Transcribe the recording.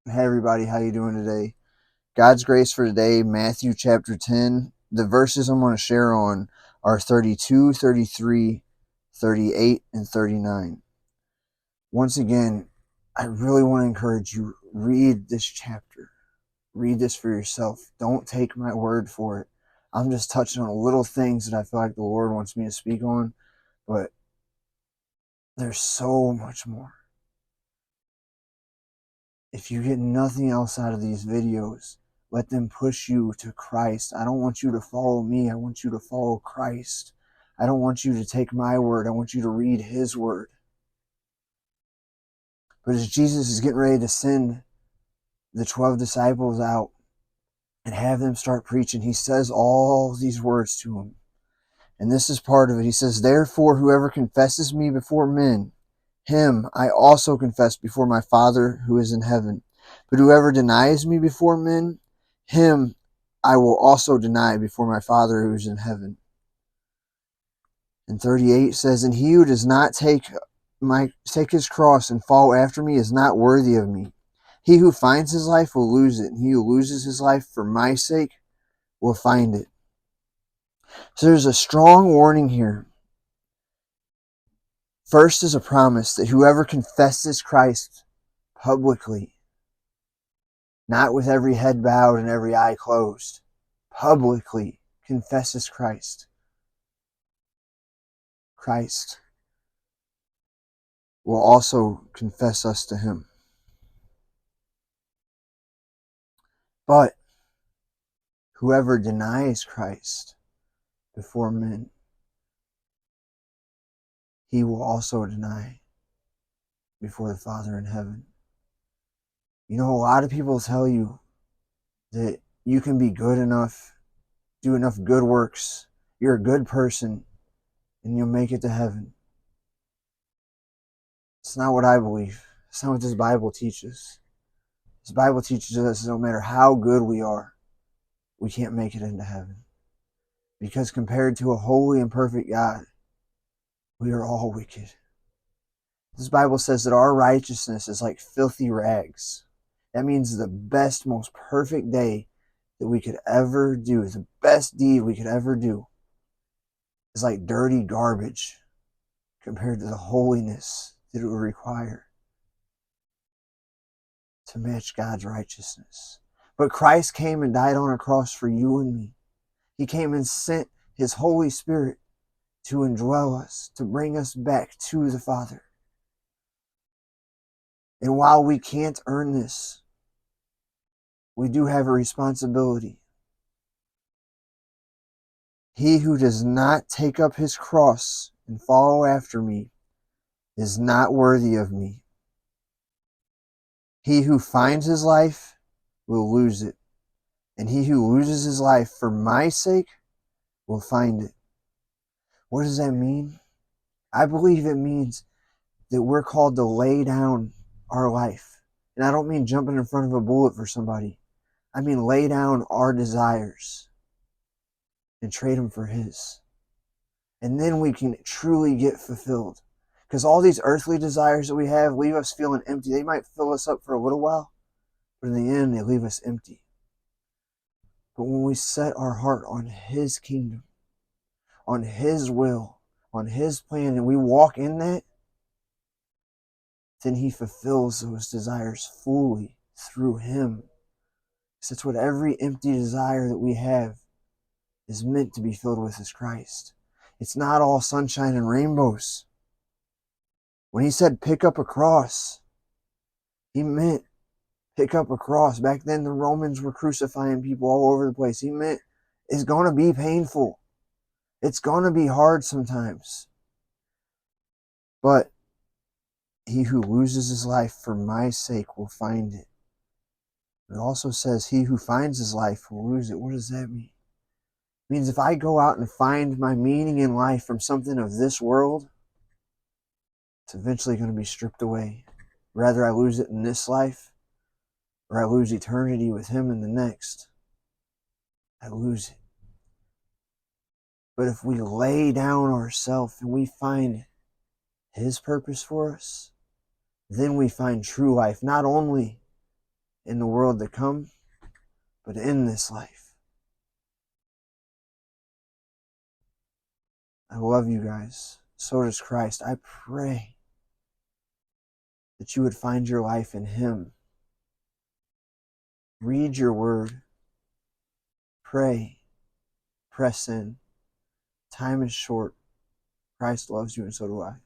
Hey everybody, how you doing today? God's grace for today, Matthew chapter 10. The verses I'm going to share on are 32, 33, 38, and 39. Once again, I really want to encourage you, read this chapter. Read this for yourself. Don't take my word for it. I'm just touching on little things that I feel like the Lord wants me to speak on, but there's so much more. If you get nothing else out of these videos, let them push you to Christ. I don't want you to follow me. I want you to follow Christ. I don't want you to take my word. I want you to read his word. But as Jesus is getting ready to send the 12 disciples out and have them start preaching, he says all these words to them. And this is part of it. He says, "Therefore, whoever confesses me before men, him I also confess before my Father who is in heaven. But whoever denies me before men, him I will also deny before my Father who is in heaven." And 38 says, "And he who does not take his cross and follow after me is not worthy of me. He who finds his life will lose it, and he who loses his life for my sake will find it." So there's a strong warning here. First is a promise that whoever confesses Christ publicly, not with every head bowed and every eye closed, publicly confesses Christ, Christ will also confess us to him. But whoever denies Christ before men, he will also deny before the Father in heaven. You know, a lot of people tell you that you can be good enough, do enough good works, you're a good person, and you'll make it to heaven. It's not what I believe. It's not what this Bible teaches. This Bible teaches us no matter how good we are, we can't make it into heaven. Because compared to a holy and perfect God, we are all wicked. This Bible says that our righteousness is like filthy rags. That means the best, most perfect day that we could ever do, the best deed we could ever do, is like dirty garbage compared to the holiness that it would require to match God's righteousness. But Christ came and died on a cross for you and me. He came and sent his Holy Spirit to indwell us, to bring us back to the Father. And while we can't earn this, we do have a responsibility. He who does not take up his cross and follow after me is not worthy of me. He who finds his life will lose it, and he who loses his life for my sake will find it. What does that mean? I believe it means that we're called to lay down our life. And I don't mean jumping in front of a bullet for somebody. I mean lay down our desires and trade them for his. And then we can truly get fulfilled. Because all these earthly desires that we have leave us feeling empty. They might fill us up for a little while, but in the end, they leave us empty. But when we set our heart on his kingdom, on his will, on his plan, and we walk in that, then he fulfills those desires fully through him. So that's what every empty desire that we have is meant to be filled with is Christ. It's not all sunshine and rainbows. When he said pick up a cross, he meant pick up a cross. Back then the Romans were crucifying people all over the place. He meant it's going to be painful. It's going to be hard sometimes. But he who loses his life for my sake will find it. It also says he who finds his life will lose it. What does that mean? It means if I go out and find my meaning in life from something of this world, it's eventually going to be stripped away. Rather I lose it in this life, or I lose eternity with him in the next. I lose it. But if we lay down ourselves and we find his purpose for us, then we find true life, not only in the world to come, but in this life. I love you guys. So does Christ. I pray that you would find your life in Him. Read your word. Pray. Press in. Time is short. Christ loves you, and so do I.